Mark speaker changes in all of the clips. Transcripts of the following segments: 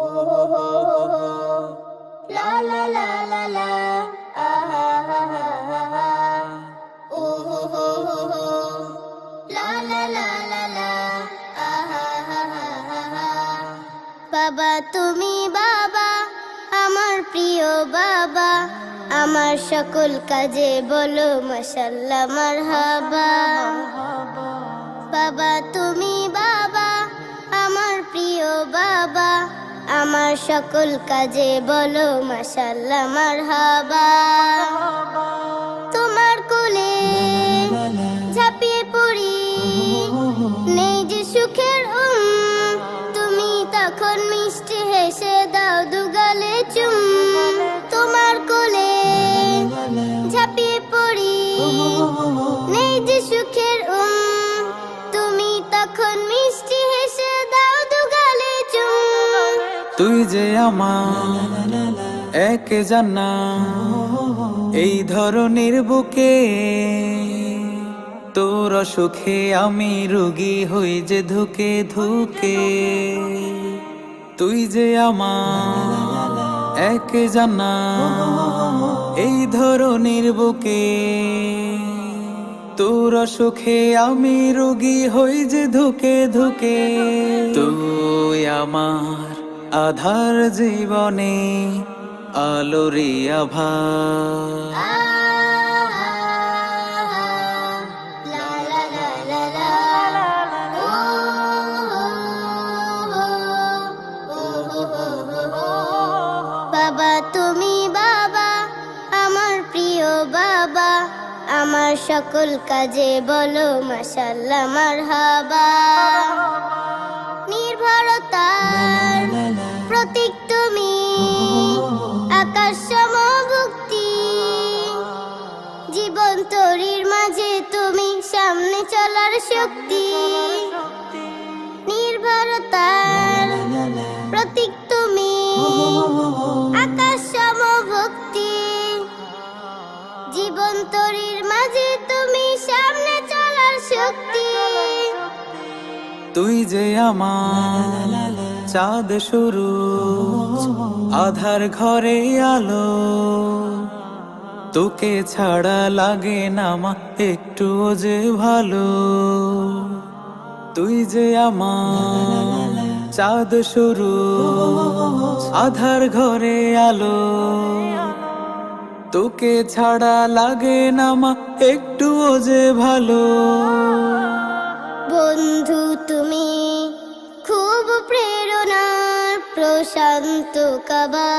Speaker 1: হো হো হো হো, লা লা লা লা লা, আহা হা হা হা হা, ও হো হো হো হো, লা লা লা লা লা, আহা হা হা হা হা। বাবা তুমি বাবা, আমার প্রিয় বাবা, আমার সকল কাজে বলো মাশাআল্লাহ মারহাবা। বাবা তুমি বাবা, আমার প্রিয় বাবা, আমার সকল কাজে বলো মাশাআল্লাহ মারহাবা। তোমার কোলে ঝাঁপিয়ে পড়ি, নেই যে সুখের তুমি তখন মিষ্টি হেসে দাও দুগালে চুম। তোমার কোলে ঝাঁপিয়ে পড়ি, নেই যে সুখের তুমি তখন মিষ্টি হেসে দাও দুগালে চুম।
Speaker 2: তুই যে আমার এক জান্নাত এই ধরনের বুকে, তোর সুখে আমি রোগী হই যে ধুকে ধুকে। তুই যে আমার এক জান্নাত এই ধরনের বুকে, তোর সুখে আমি রোগী হই যে ধুকে ধুকে। তুই আমার আধার জীবনে আলোরে আভার।
Speaker 1: বাবা তুমি বাবা, আমার প্রিয় বাবা, আমার সকল কাজে বলো মাশাআল্লাহ মারহাবা। নির্ভরতার প্রতীক তুমি, আকাশ সমভুক্তি, জীবন তরির মাঝে তুমি সামনে চলার শক্তি। নির্ভরতার প্রতীক তুমি, আকাশ সমভক্তি, জীবন তরির মাঝে তুমি সামনে চলার শক্তি।
Speaker 2: তুই যে আমার চাঁদ শুরু, আধার ঘরে আলো, তোকে ছাড়া লাগে না মা একটু যে ভালো। তুই যে আমার চাঁদ শুরু, আধার ঘরে আলো, তোকে ছাড়া লাগে না মা একটু যে ভালো।
Speaker 1: বন্ধু তুমি খুব প্রেরণার প্রশান্ত কাবা।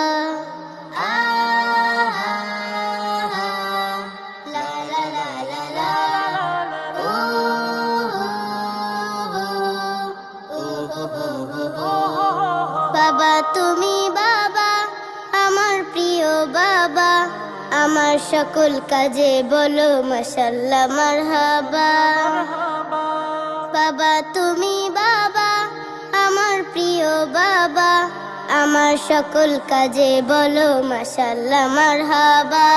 Speaker 1: বাবা তুমি বাবা, আমার প্রিয় বাবা, আমার সকল কাজে বলো মাশাআল্লাহ মারহাবা। বাবা তুমি বাবা, আমার প্রিয় বাবা, আমার সকল কাজে বলো মাশাআল্লাহ মারহাবা।